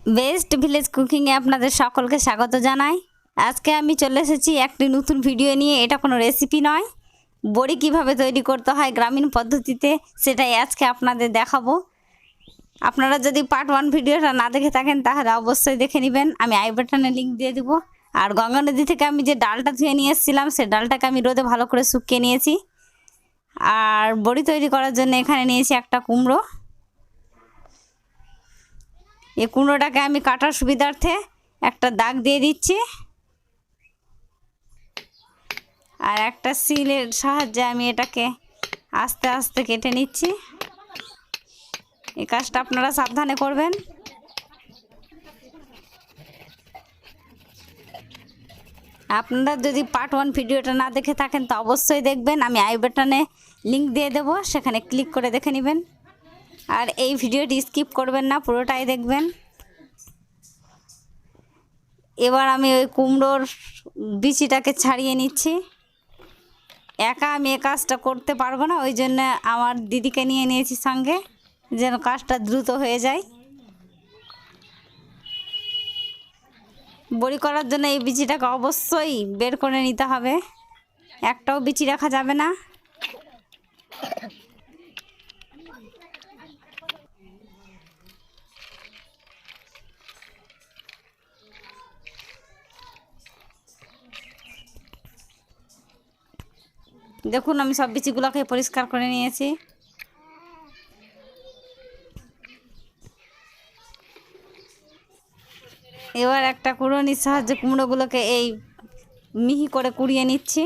Best village কুকিংয়ে আপনাদের সকলকে স্বাগত জানাই। আজকে আমি চলে এসেছি একটি নতুন ভিডিও নিয়ে। এটা কোনো রেসিপি নয়, বড়ি কিভাবে তৈরি করতে হয় গ্রামীণ পদ্ধতিতে সেটাই আজকে আপনাদের দেখাবো। আপনারা যদি পার্ট 1 ভিডিওটা না দেখে থাকেন তাহলে অবশ্যই দেখে নেবেন, আমি আই বাটনে লিঙ্ক দিয়ে দেবো। আর গঙ্গা নদী থেকে আমি যে ডালটা ধুয়ে নিয়ে এসেছিলাম সেই ডালটাকে আমি রোদে ভালো করে শুকিয়ে নিয়েছি। আর বড়ি তৈরি করার জন্য এখানে নিয়েছি একটা কুমড়ো। এই কুমড়োটাকে আমি কাটার সুবিধার্থে একটা দাগ দিয়ে দিচ্ছি, আর একটা শিলের সাহায্যে আমি এটাকে আস্তে আস্তে কেটে নিচ্ছি। এই কাজটা আপনারা সাবধানে করবেন। আপনারা যদি পার্ট 1 ভিডিওটা না দেখে থাকেন তো অবশ্যই দেখবেন, আমি আই বাটনে লিঙ্ক দিয়ে দেবো, সেখানে ক্লিক করে দেখে নেবেন। আর এই ভিডিওটি স্কিপ করবেন না, পুরোটাই দেখবেন। এবার আমি ওই কুমড়োর বিচিটাকে ছাড়িয়ে নিচ্ছি। একা আমি এ কাজটা করতে পারবো না, ওই জন্য আমার দিদিকে নিয়ে নিয়েছি সঙ্গে, যেন কাজটা দ্রুত হয়ে যায়। বড়ি করার জন্য এই বিচিটাকে অবশ্যই বের করে নিতে হবে, একটাও বিচি রাখা যাবে না। দেখুন আমি সব বিচিগুলোকে পরিষ্কার করে নিয়েছি। এবার একটা কুড়ুনির সাহায্যে কুমড়োগুলোকে এই মিহি করে কুড়িয়ে নিচ্ছি।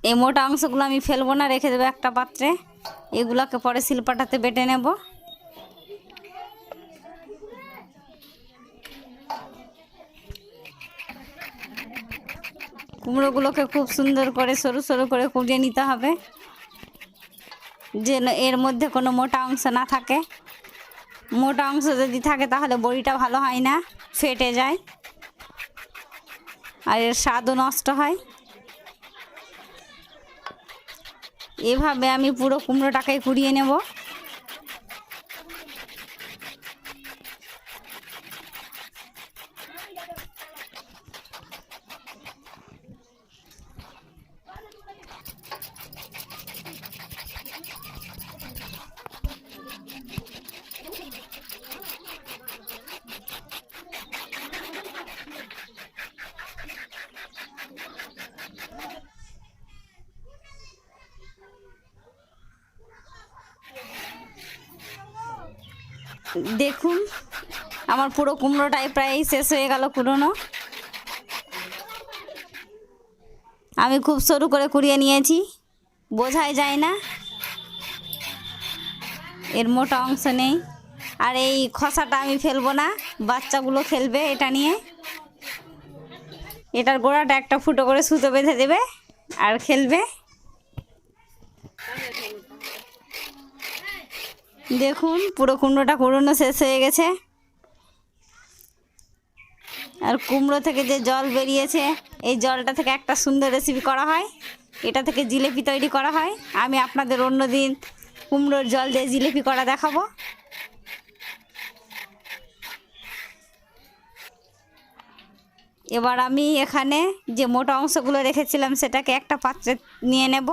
এই মোটা অংশগুলো আমি ফেলবো না, রেখে দেবো একটা পাত্রে। এগুলোকে পরে শিলপাটাতে বেটে নেব। কুমড়োগুলোকে খুব সুন্দর করে সরু সরু করে কুড়িয়ে নিতে হবে, যেন এর মধ্যে কোনো মোটা অংশ না থাকে। মোটা অংশ যদি থাকে তাহলে বড়িটা ভালো হয় না, ফেটে যায় আর এর স্বাদও নষ্ট হয়। এভাবে আমি পুরো কুমড়োটাকে কুড়িয়ে নেব। দেখুন আমার পুরো কুমড়োটাই প্রায় শেষ হয়ে গেল কুড়োনো। আমি খুব সরু করে কুড়িয়ে নিয়েছি, বোঝাই যায় না এর মোটা অংশ নেই। আর এই খসাটা আমি ফেলবো না, বাচ্চাগুলো খেলবে এটা নিয়ে। এটার গোড়াটা একটা ফুটো করে সুতো বেঁধে দেবে আর খেলবে। দেখুন পুরো কুমড়োটা কুড়োনো শেষ হয়ে গেছে। আর কুমড়ো থেকে যে জল বেরিয়েছে এই জলটা থেকে একটা সুন্দর রেসিপি করা হয়, এটা থেকে জিলিপি তৈরি করা হয়। আমি আপনাদের অন্য দিন কুমড়োর জল দিয়ে জিলিপি করা দেখাবো। এবার আমি এখানে যে মোটা অংশগুলো রেখেছিলাম সেটাকে একটা পাত্রে নিয়ে নেব।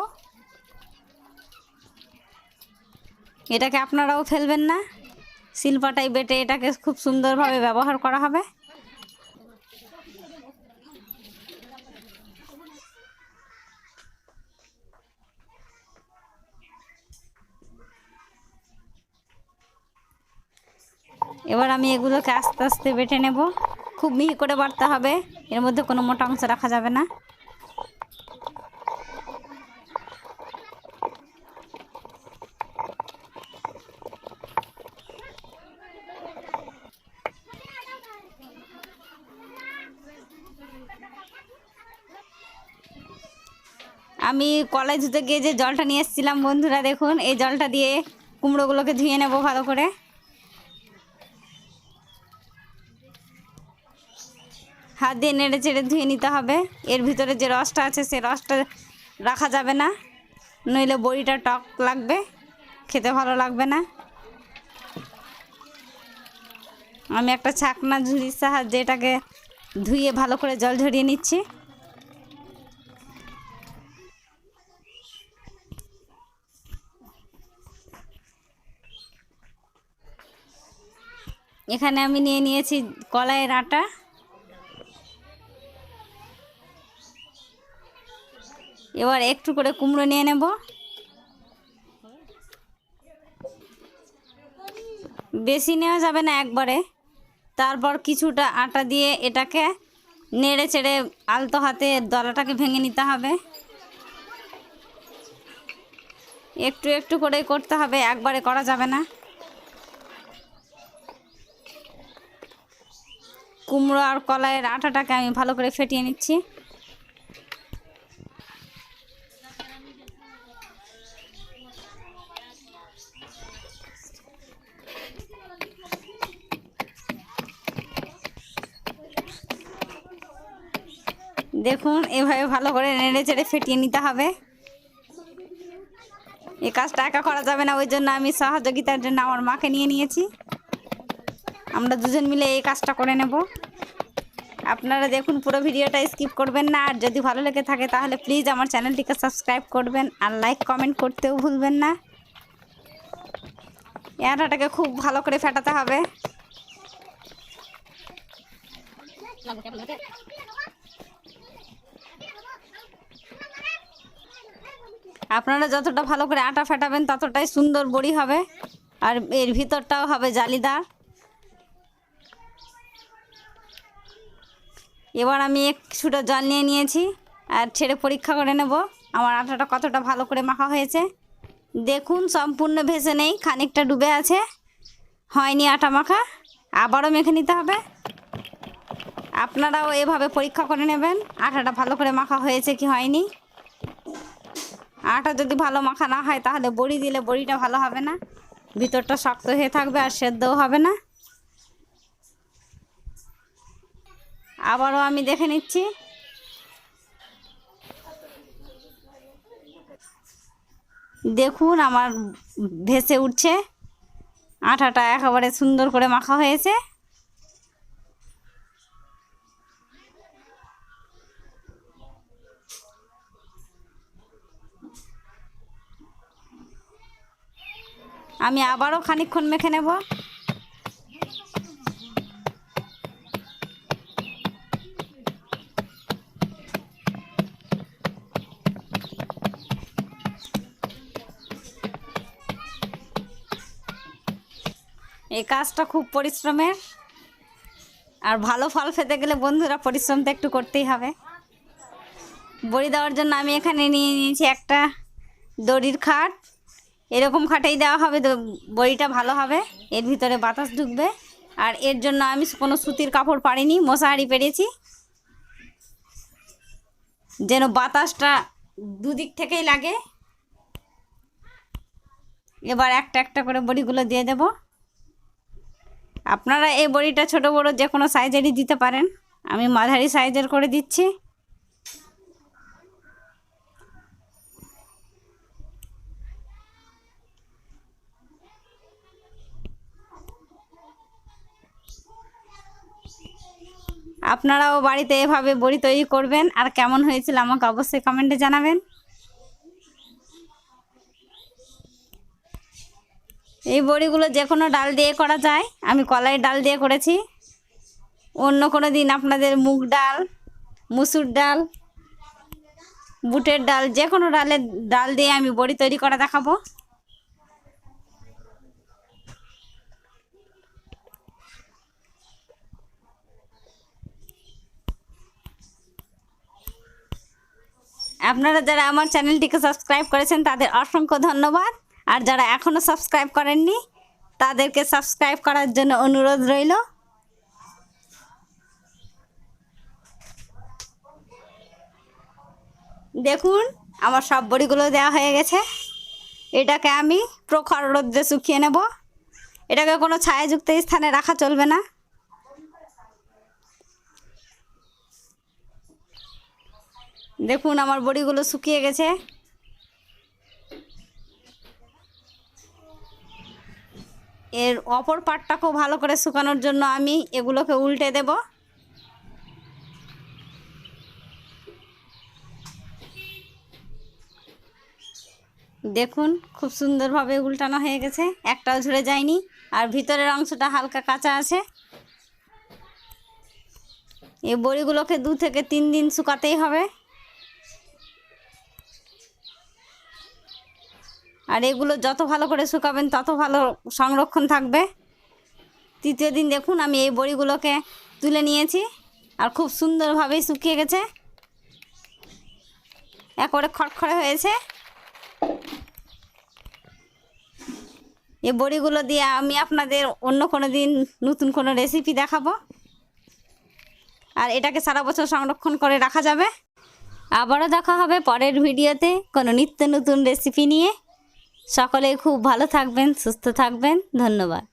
এটাকে আপনারাও ফেলবেন না, শিলপাটায় বেটে এটাকে খুব সুন্দরভাবে ব্যবহার করা হবে। এবার আমি এগুলোকে আস্তে আস্তে বেটে নেব, খুব মিহি করে বাটতে হবে, এর মধ্যে কোনো মোটা অংশ রাখা যাবে না। আমি কলাই ধুতে গিয়ে যে জলটা নিয়ে এসেছিলাম বন্ধুরা, দেখুন এই জলটা দিয়ে কুমড়োগুলোকে ধুয়ে নেব ভালো করে। হাত দিয়ে নেড়ে চেড়ে ধুয়ে নিতে হবে। এর ভিতরে যে রসটা আছে সে রসটা রাখা যাবে না, নইলে বড়িটা টক লাগবে, খেতে ভালো লাগবে না। আমি একটা ছাকনা ঝুড়ির সাহায্যে এটাকে ধুয়ে ভালো করে জল ঝরিয়ে নিচ্ছি। এখানে আমি নিয়ে নিয়েছি কলাইয়ের আটা। এবার একটু করে কুমড়ো নিয়ে নেব। বেশি নেওয়া যাবে না একবারে। তারপর কিছুটা আটা দিয়ে এটাকে নেড়ে চেড়ে আলতো হাতে দলাটাকে ভেঙে নিতে হবে। একটু একটু করে করতে হবে, একবারে করা যাবে না। কুমড়ো আর কলাইয়ের আটাটাকে আমি ভালো করে ফেটিয়ে নিচ্ছি। দেখুন এভাবে ভালো করে নেড়ে চেড়ে ফেটিয়ে নিতে হবে। এই কাজটা একা করা যাবে না, ওই জন্য আমি সহযোগিতার জন্য আমার মাকে নিয়ে নিয়েছি। আমরা দুজন মিলে এই কাজটা করে নেব। আপনারা দেখুন, পুরো ভিডিওটা স্কিপ করবেন না। আর যদি ভালো লেগে থাকে তাহলে প্লিজ আমার চ্যানেলটিকে সাবস্ক্রাইব করবেন আর লাইক কমেন্ট করতেও ভুলবেন না। এই আটাটাকে খুব ভালো করে ফেটাতে হবে। আপনারা যতটা ভালো করে আটা ফেটাবেন ততটাই সুন্দর বড়ি হবে, আর এর ভিতরটাও হবে জালিদার। এবার আমি কিছুটা জল নিয়ে নিয়েছি আর ছেড়ে পরীক্ষা করে নেব আমার আটাটা কতটা ভালো করে মাখা হয়েছে। দেখুন সম্পূর্ণ ভেসে নেই, খানিকটা ডুবে আছে, হয়নি আটা মাখা। আবারও মেখে নিতে হবে। আপনারাও এভাবে পরীক্ষা করে নেবেন আটাটা ভালো করে মাখা হয়েছে কি হয়নি। আটা যদি ভালো মাখা না হয় তাহলে বড়ি দিলে বড়িটা ভালো হবে না, ভিতরটা শক্ত হয়ে থাকবে আর সেদ্ধও হবে না। আবারও আমি দেখে নিচ্ছি। দেখুন আমার ভেসে উঠছে, আটাটা একেবারে সুন্দর করে মাখা হয়েছে। আমি আবারও খানিকক্ষণ মেখে নেব। এই কাজটা খুব পরিশ্রমের, আর ভালো ফল পেতে গেলে বন্ধুরা পরিশ্রম তো একটু করতেই হবে। বড়ি দেওয়ার জন্য আমি এখানে নিয়ে নিয়েছি একটা দড়ির খাট। এরকম খাটেই দেওয়া হবে, বড়িটা ভালো হবে, এর ভিতরে বাতাস ঢুকবে। আর এর জন্য আমি কোনো সুতির কাপড় পারিনি, মশারি পেরেছি, যেন বাতাসটা দুদিক থেকেই লাগে। এবার একটা একটা করে বড়িগুলো দিয়ে দেব। আপনারা এই বড়িটা ছোট বড় যে কোনো সাইজেরই দিতে পারেন, আমি মাঝারি সাইজের করে দিচ্ছি। আপনারাও বাড়িতে এভাবে বড়ি তৈরি করবেন, আর কেমন হয়েছিল আমাকে অবশ্যই কমেন্টে জানাবেন। এই বড়িগুলো যে কোনো ডাল দিয়ে করা যায়, আমি কলাইয়ের ডাল দিয়ে করেছি। অন্য কোনো দিন আপনাদের মুগ ডাল, মুসুর ডাল, বুটের ডাল, যে কোনো ডাল দিয়ে আমি বড়ি তৈরি করা দেখাবো। আপনারা যারা আমার চ্যানেলটিকে সাবস্ক্রাইব করেছেন তাদের অসংখ্য ধন্যবাদ, আর যারা এখনও সাবস্ক্রাইব করেননি তাদেরকে সাবস্ক্রাইব করার জন্য অনুরোধ রইল। দেখুন আমার সব বড়িগুলো দেওয়া হয়ে গেছে। এটাকে আমি প্রখর রোদ্রে শুকিয়ে নেব। এটাকে কোনো ছায়াযুক্ত স্থানে রাখা চলবে না। দেখুন আমার বড়িগুলো শুকিয়ে গেছে। এর অপর পাটটাকেও ভালো করে শুকানোর জন্য আমি এগুলোকে উল্টে দেব। দেখুন খুব সুন্দরভাবে উল্টানো হয়ে গেছে, একটাও ঝরে যায়নি, আর ভিতরের অংশটা হালকা কাঁচা আছে। এই বড়িগুলোকে 2 থেকে 3 দিন শুকাতেই হবে। আর এগুলো যত ভালো করে শুকাবেন তত ভালো সংরক্ষণ থাকবে। 3য় দিন দেখুন আমি এই বড়িগুলোকে তুলে নিয়েছি, আর খুব সুন্দরভাবেই শুকিয়ে গেছে, একেবারে খড়খড়ে হয়েছে। এই বড়িগুলো দিয়ে আমি আপনাদের অন্য কোনো দিন নতুন কোনো রেসিপি দেখাবো, আর এটাকে সারা বছর সংরক্ষণ করে রাখা যাবে। আবারও দেখা হবে পরের ভিডিওতে কোনো নিত্য নতুন রেসিপি নিয়ে। সকলেই খুব ভালো থাকবেন, সুস্থ থাকবেন। ধন্যবাদ।